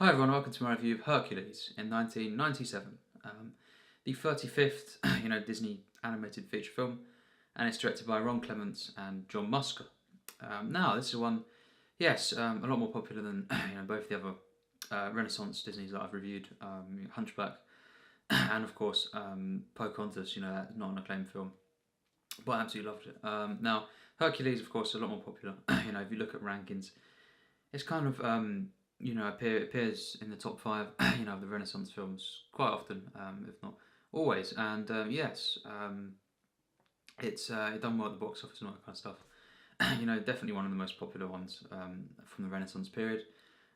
Hi everyone, welcome to my review of Hercules in 1997, the 35th, Disney animated feature film, and it's directed by Ron Clements and John Musker. Now, this is one, yes, a lot more popular than both the other Renaissance Disneys that I've reviewed, Hunchback, and of course Pocahontas. That's not an acclaimed film, but I absolutely loved it. Now, Hercules, of course, is a lot more popular. If you look at rankings, it's kind of appears in the top five of the Renaissance films quite often, if not always. And yes, it's done well at the box office and all that kind of stuff. Definitely one of the most popular ones from the Renaissance period.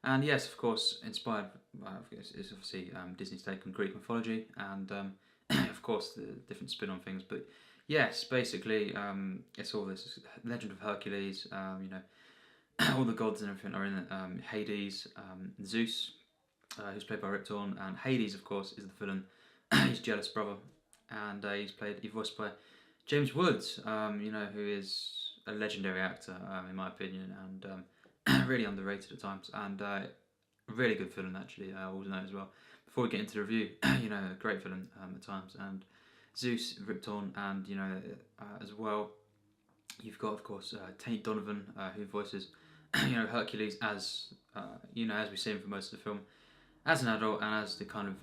And yes, of course, inspired by it's obviously Disney's take on Greek mythology and of course the different spin on things. But yes, basically it's all this legend of Hercules. All the gods and everything are in it. Hades, Zeus, who's played by Rip Torn, and Hades, of course, is the villain. He's jealous brother, and he's voiced by James Woods, who is a legendary actor in my opinion, and really underrated at times, and a really good villain actually. I always know as well. Before we get into the review, a great villain at times, and Zeus, Rip Torn, and as well. You've got, of course, Tate Donovan, who voices, Hercules as, as we see him for most of the film, as an adult and as the kind of,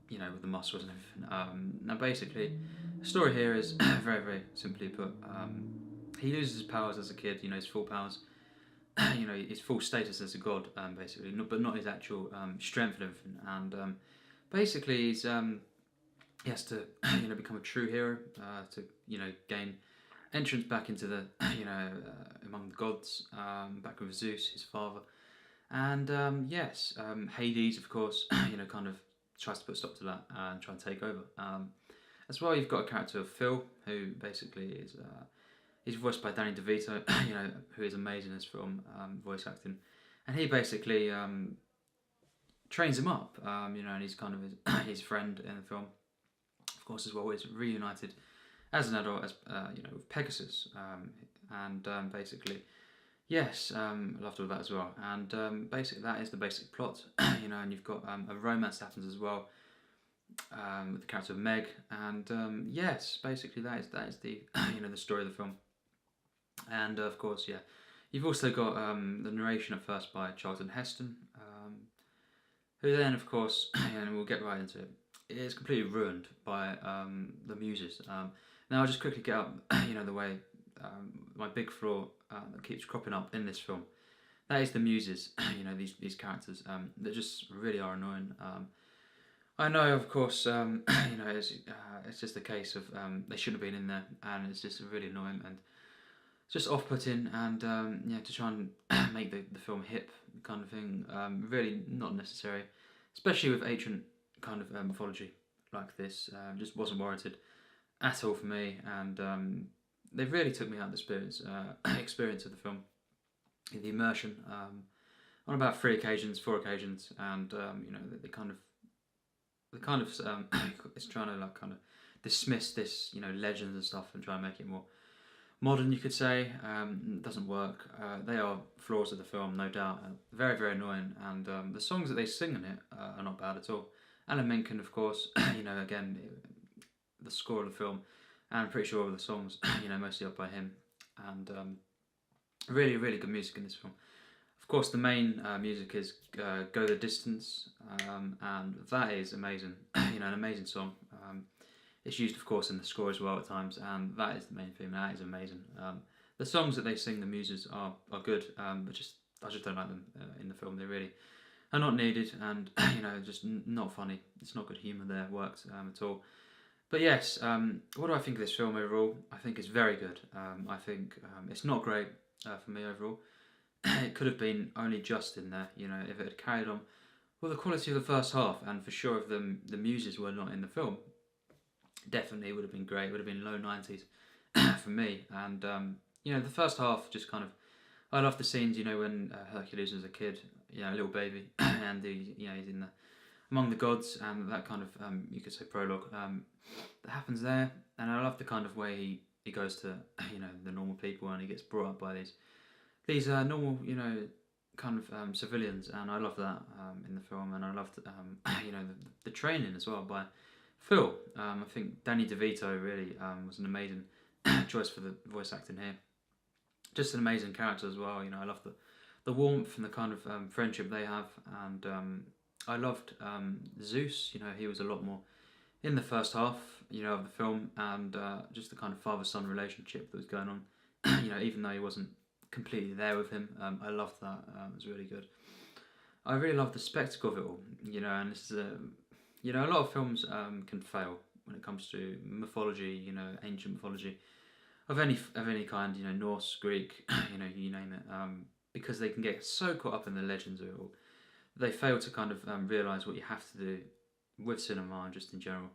with the muscles and everything. Now, basically, the story here is very, very simply put. He loses his powers as a kid. His full powers. His full status as a god, basically, but not his actual strength and everything. And basically, he has to, become a true hero to, gain entrance back into the, among the gods, back with Zeus, his father, and yes, Hades, of course, kind of tries to put a stop to that and try and take over. As well, you've got a character of Phil, who basically is he's voiced by Danny DeVito, who is amazing in this film, voice acting, and he basically trains him up, and he's kind of his friend in the film, of course, as well. He's reunited as an adult, as with Pegasus, and basically, yes, I loved all that as well. And basically, that is the basic plot, and you've got a romance that happens as well with the character of Meg, and yes, basically that is the the story of the film. And of course, yeah, you've also got the narration at first by Charlton Heston, who then, of course, and we'll get right into it, is completely ruined by the muses. Now I'll just quickly get up, the way my big flaw that keeps cropping up in this film. That is the muses, these characters that just really are annoying. I know, of course, it's just a case of they shouldn't have been in there, and it's just really annoying and just off-putting, and to try and make the film hip kind of thing, really not necessary, especially with ancient kind of mythology like this. Just wasn't warranted at all for me, and they really took me out of the experience of the film, the immersion, on about 4 occasions, and they kind of it's trying to like kind of dismiss this legends and stuff and try and make it more modern, you could say. It doesn't work. They are flaws of the film, no doubt. Very, very annoying, and the songs that they sing in it are not bad at all. Alan Menken, of course, again, the score of the film, and I'm pretty sure all the songs, mostly up by him, and really, really good music in this film. Of course, the main music is "Go the Distance," and that is amazing. An amazing song. It's used, of course, in the score as well at times, and that is the main theme. That is amazing. The songs that they sing, the muses, are good, but I just don't like them in the film. They really are not needed, and just not funny. It's not good humour there worked at all. But yes, what do I think of this film overall? I think it's very good. I think it's not great for me overall. It could have been only just in there, if it had carried on. Well, the quality of the first half, and for sure if the muses were not in the film, definitely would have been great. It would have been low 90s for me. And the first half just kind of, I love the scenes, when Hercules was a kid, a little baby, and he's in among the gods, and that kind of you could say prologue that happens there. And I love the kind of way he goes to the normal people, and he gets brought up by these normal kind of civilians, and I love that in the film, and I loved you know the training as well by Phil. I think Danny DeVito really was an amazing choice for the voice acting here. Just an amazing character as well. You know, I love the warmth and the kind of friendship they have, and I loved Zeus. You know, he was a lot more in the first half, you know, of the film, and just the kind of father-son relationship that was going on. You know, even though he wasn't completely there with him, I loved that. It was really good. I really love the spectacle of it all. You know, and this is you know, a lot of films can fail when it comes to mythology. You know, ancient mythology of any kind. You know, Norse, Greek, you know, you name it. Because they can get so caught up in the legends of it all, they fail to kind of realise what you have to do with cinema and just in general.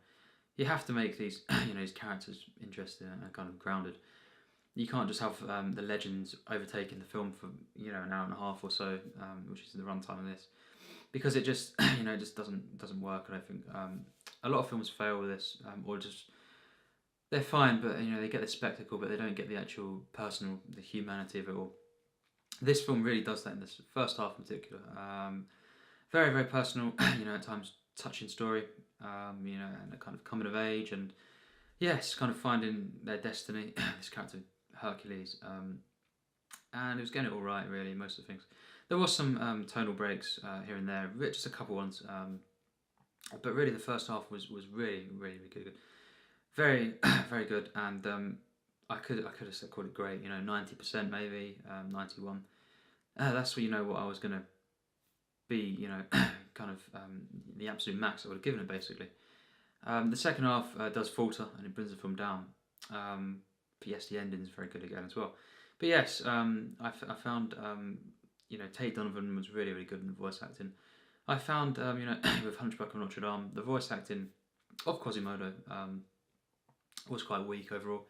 You have to make these you know, these characters interesting and kind of grounded. You can't just have the legends overtaking the film for, you know, an hour and a half or so, which is the runtime of this, because it just you know, just doesn't work. And I think a lot of films fail with this, or just they're fine, but you know, they get the spectacle, but they don't get the actual personal, the humanity of it all. This film really does that in this first half in particular. Very, very personal, you know, at times touching story, you know, and a kind of coming of age, and yes, kind of finding their destiny. This character Hercules, and it was getting it all right, really, most of the things. There was some tonal breaks here and there, just a couple ones, but really the first half was really, really, really good. Very, very good, and I could have called it great. You know, 90% maybe, 91. That's what, you know, what I was gonna be. You know, kind of the absolute max I would have given it, basically. The second half does falter and it brings the film down. But yes, the ending is very good again as well. But yes, I found you know, Tate Donovan was really, really good in the voice acting. I found you know, with Hunchback of Notre Dame, the voice acting of Quasimodo was quite weak overall.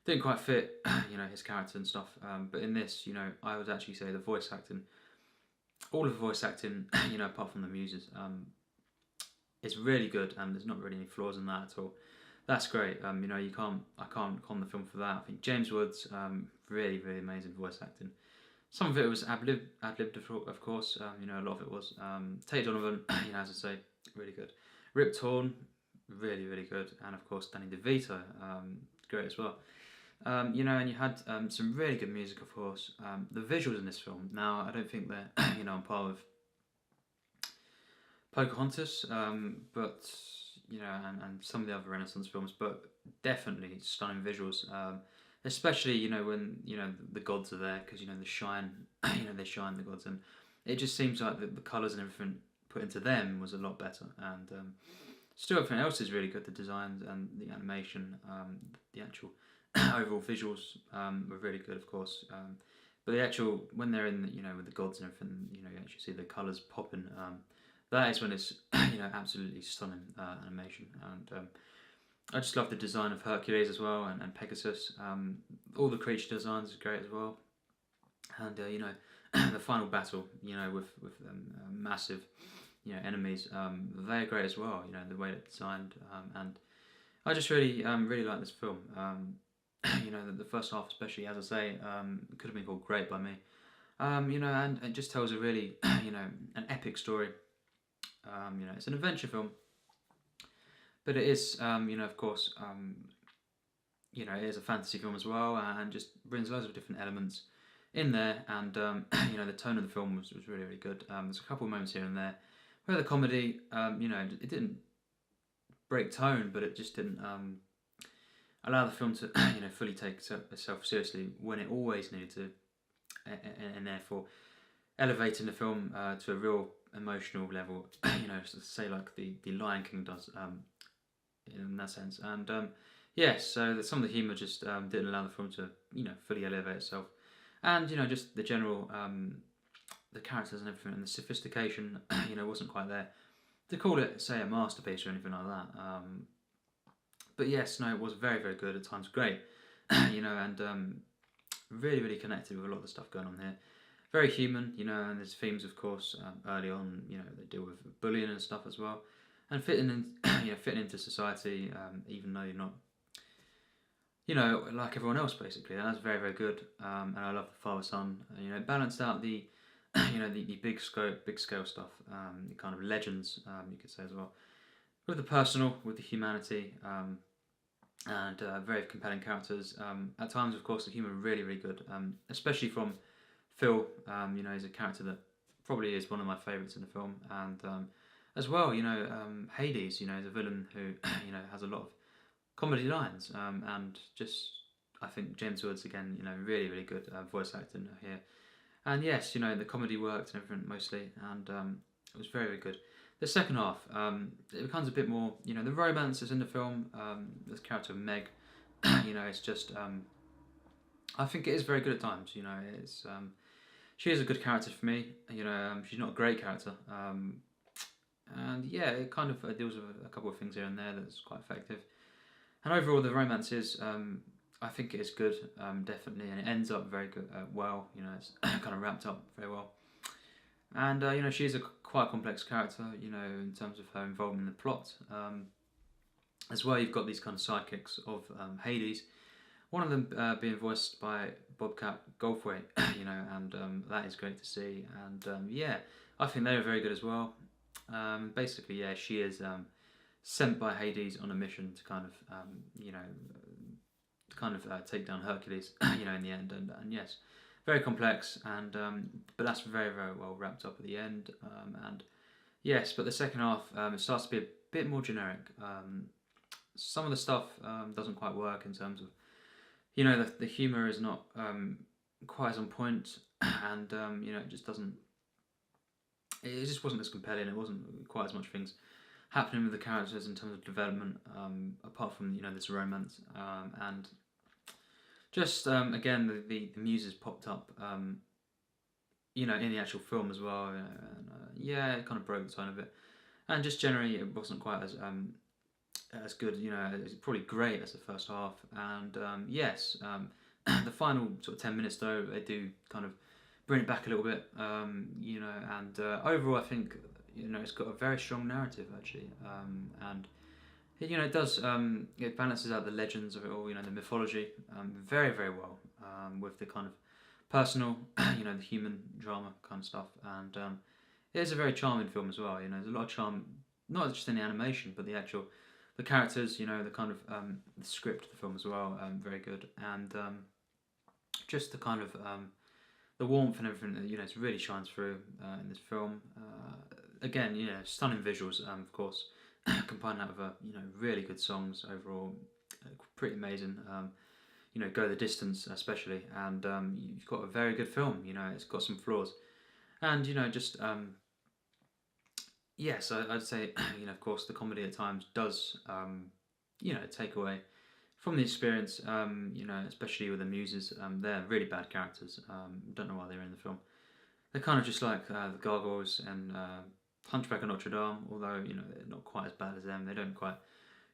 Didn't quite fit you know, his character and stuff. But in this, you know, I would actually say the voice acting, all of the voice acting, you know, apart from the muses, is really good, and there's not really any flaws in that at all. That's great. You know, I can't con the film for that. I think James Woods, really, really amazing voice acting. Some of it was ad-libbed, of course. You know, a lot of it was. Tate Donovan, you know, as I say, really good. Rip Torn, really, really good, and of course Danny DeVito, great as well. You know, and you had some really good music, of course. The visuals in this film. Now, I don't think they're you know, on par with Pocahontas, but you know, and some of the other Renaissance films, but definitely stunning visuals. Especially, you know, when, you know, the gods are there, because, you know, the shine, you know, they shine, the gods, and it just seems like the colours and everything put into them was a lot better. And still, everything else is really good. The designs and the animation, the actual overall visuals were really good, of course. But the actual, when they're in, you know, with the gods and everything, you know, you actually see the colours popping. That is when it's you know, absolutely stunning animation. And I just love the design of Hercules as well, and Pegasus. All the creature designs is great as well. And you know, the final battle, you know, with massive, you know, enemies, they're great as well. You know, the way they're designed, and I just really really like this film. You know, the first half, especially, as I say, could have been called great by me. You know, and it just tells a really you know, an epic story. You know, it's an adventure film, but it is, you know, of course, you know, it is a fantasy film as well, and just brings loads of different elements in there. And you know, the tone of the film was really, really good. There's a couple of moments here and there where the comedy, you know, it didn't break tone, but it just didn't allow the film to you know, fully take itself seriously when it always needed to, and therefore elevating the film to a real emotional level, you know, so say like the Lion King does, in that sense. And yes, so some of the humour just didn't allow the film to, you know, fully elevate itself. And you know, just the general the characters and everything, and the sophistication, you know, wasn't quite there to call it, say, a masterpiece or anything like that. But yes, no, it was very, very good, at times great. You know, and really, really connected with a lot of the stuff going on here. Very human, you know, and there's themes, of course, early on, you know, they deal with bullying and stuff as well, and fitting in, you know, fitting into society, even though you're not, you know, like everyone else, basically. That's very, very good, and I love the father-son. You know, it balanced out the the big scope, big scale stuff, the kind of legends, you could say as well, with the personal, with the humanity, and very compelling characters. At times, of course, the humour really, really good, especially from Phil. He's a character that probably is one of my favourites in the film, and as well, Hades, is a villain who, has a lot of comedy lines, and just I think James Woods again, really, really good voice acting here. And yes, the comedy worked and everything mostly, and it was very, very good. The second half, it becomes a bit more, the romance is in the film. This character Meg, it's just, I think it is very good at times. It's she is a good character for me. She's not a great character, and yeah, it kind of deals with a couple of things here and there that's quite effective. And overall, the romance is, I think it is good, definitely, and it ends up very good, well. It's kind of wrapped up very well. And she's a quite complex character, in terms of her involvement in the plot. As well, you've got these kind of sidekicks of Hades. One of them being voiced by Bobcat Goldthwait, and that is great to see. And yeah, I think they are very good as well. Basically, yeah, she is sent by Hades on a mission to kind of, take down Hercules, in the end. And yes, very complex, and but that's very, very well wrapped up at the end. And yes, but the second half, it starts to be a bit more generic. Some of the stuff doesn't quite work in terms of, the humour is not quite as on point, and it just doesn't. It just wasn't as compelling. It wasn't quite as much things happening with the characters in terms of development, apart from this romance, and just again the muses popped up, in the actual film as well, and yeah, it kind of broke the tone of it, and just generally it wasn't quite as good. It's probably great as the first half, and yes, the final sort of 10 minutes though, they do kind of bring it back a little bit, and overall I think it's got a very strong narrative actually, and it does, it balances out the legends of it all, the mythology, very, very well, with the kind of personal, the human drama kind of stuff, and it is a very charming film as well. There's a lot of charm, not just in the animation, but the characters, the kind of the script of the film as well, very good, and just the kind of the warmth and everything that it really shines through in this film. Again, stunning visuals, of course, combined that with really good songs overall, pretty amazing. Go the distance especially, and you've got a very good film. It's got some flaws, and just yes, I'd say of course the comedy at times does take away from the experience. Especially with the muses, they're really bad characters. Don't know why they're in the film. They're kind of just like the Gargoyles and Hunchback of Notre Dame, although they're not quite as bad as them. They don't quite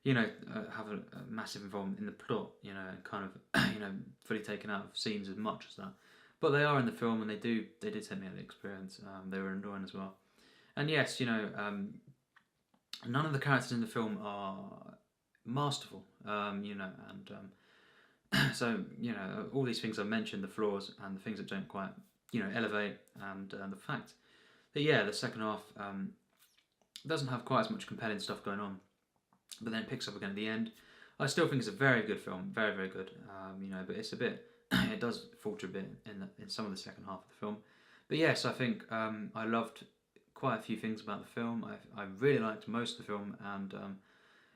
have a massive involvement in the plot, and kind of fully taken out of scenes as much as that. But they are in the film, and they did take me out of the experience. They were enjoying as well. And yes, none of the characters in the film are masterful, and so all these things I mentioned, the flaws and the things that don't quite elevate, and the fact that the second half doesn't have quite as much compelling stuff going on, but then it picks up again at the end. I still think it's a very good film, very, very good, but it's a bit it does falter a bit in some of the second half of the film. But yes, I think I loved quite a few things about the film. I really liked most of the film, and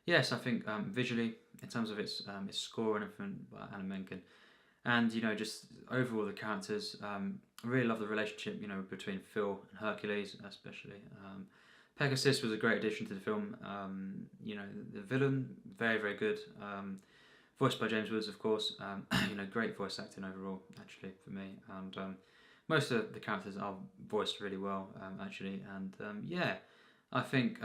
yes, I think visually, in terms of its score and everything by Alan Menken, and just overall the characters, I really love the relationship between Phil and Hercules, especially. Pegasus was a great addition to the film. The villain, very, very good. Voiced by James Woods, of course. Great voice acting overall, actually, for me. And most of the characters are voiced really well, actually. And I think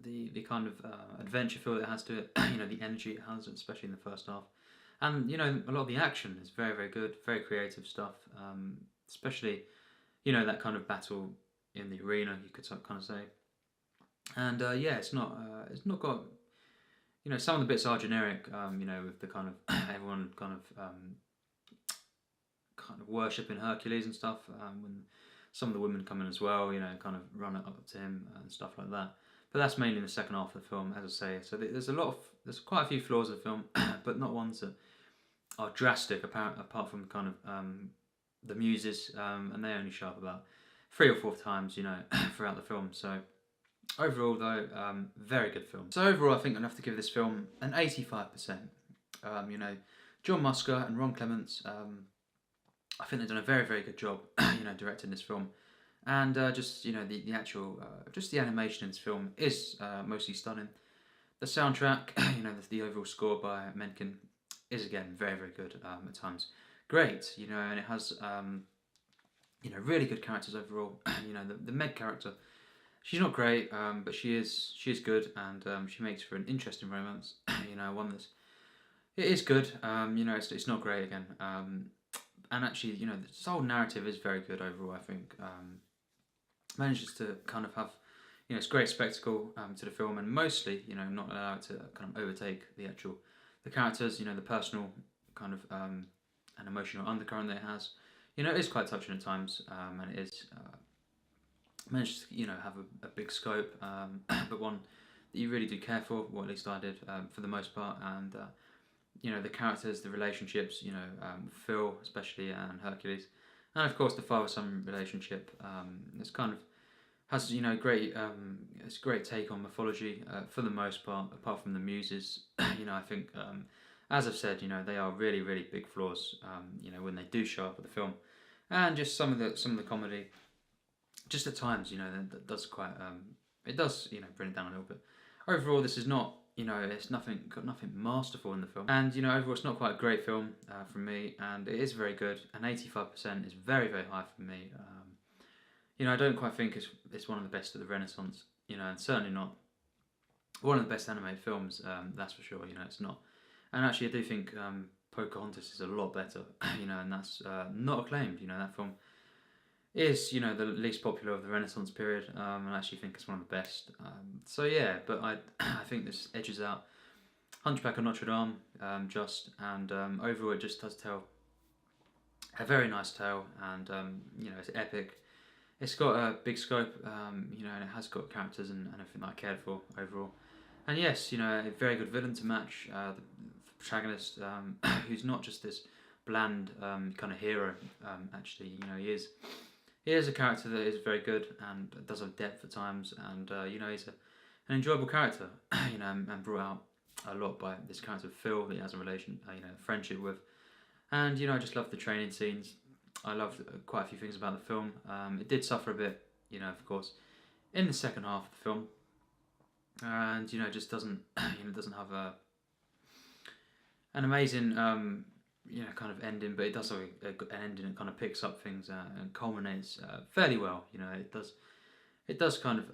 the kind of adventure feel it has to it, the energy it has, especially in the first half. And a lot of the action is very, very good, very creative stuff. Especially that kind of battle in the arena, you could kind of say. And it's not got some of the bits are generic. With the kind of everyone kind of kind of worshipping Hercules and stuff. When some of the women come in as well, you know, kind of run it up to him and stuff like that. But that's mainly in the second half of the film, as I say. So there's quite a few flaws in the film, but not ones that are drastic. Apart from kind of the muses, and they only show up about 3 or 4 times, you know, throughout the film. So overall, though, very good film. So overall, I think I'd have to give this film an 85%. You know, John Musker and Ron Clements, I think they've done a very, very good job, you know, directing this film. And just, you know, the actual, just the animation in this film is mostly stunning. The soundtrack, you know, the overall score by Menken is, again, very, very good at times. Great, you know, and it has, you know, really good characters overall. You know, the Meg character, she's not great, but she is good, and she makes for an interesting romance. You know, one that's, it is good. You know, it's not great again. And actually, you know, this whole narrative is very good overall. I think manages to kind of have, you know, it's great spectacle to the film, and mostly, you know, not allowed to kind of overtake the characters. You know, the personal kind of and emotional undercurrent that it has. You know, it is quite touching at times, and it is managed to, you know, have a big scope, but one that you really do care for. Well, at least I did for the most part, and you know, the characters, the relationships. You know, Phil especially and Hercules, and of course the father-son relationship. It's kind of has, you know, great. It's a great take on mythology for the most part, apart from the muses. You know, I think. As I've said, you know, they are really, really big flaws. You know, when they do show up at the film, and just some of the comedy, just at times, you know, that does quite. It does, you know, bring it down a little bit. Overall, this is not, you know, it's got nothing masterful in the film, and you know, overall, it's not quite a great film from me, and it is very good. And 85% is very, very high for me. You know, I don't quite think it's one of the best of the Renaissance. You know, and certainly not one of the best animated films. That's for sure. You know, it's not. And actually, I do think Pocahontas is a lot better, you know, and that's not acclaimed. You know, that film is, you know, the least popular of the Renaissance period, and I actually think it's one of the best. So yeah, but I think this edges out Hunchback of Notre Dame, and overall it just does tell a very nice tale, and you know, it's epic. It's got a big scope, you know, and it has got characters and everything that I cared for overall. And yes, you know, a very good villain to match the protagonist, who's not just this bland kind of hero. Actually, you know, he is a character that is very good and does have depth at times, and you know, he's an enjoyable character. You know, and brought out a lot by this character Phil that he has a friendship with, and you know, I just love the training scenes. I loved quite a few things about the film. It did suffer a bit, you know, of course, in the second half of the film, and you know, just doesn't doesn't have an amazing you know, kind of ending, but it does have an ending that kind of picks up things and culminates fairly well. You know, it does kind of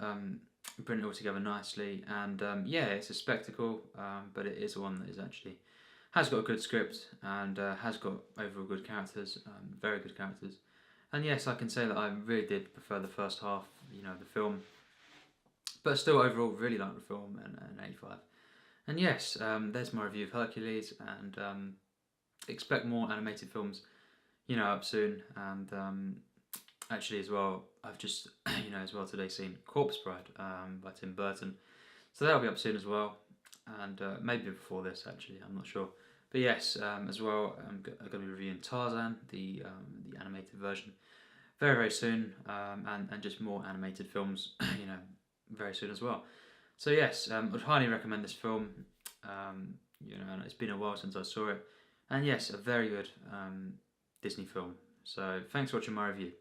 bring it all together nicely, and yeah, it's a spectacle, but it is one that is actually has got a good script and has got overall good characters, very good characters. And yes, I can say that I really did prefer the first half, you know, the film, but still overall really like the film, and 85. And yes, there's my review of Hercules, and expect more animated films, you know, up soon. And actually as well, I've just, you know, as well today seen Corpse Bride by Tim Burton, so that'll be up soon as well, and maybe before this actually, I'm not sure. But yes, as well, I'm going to be reviewing Tarzan, the animated version, very, very soon, and just more animated films, you know, very soon as well. So yes, I'd highly recommend this film. You know, and it's been a while since I saw it, and yes, a very good Disney film. So thanks for watching my review.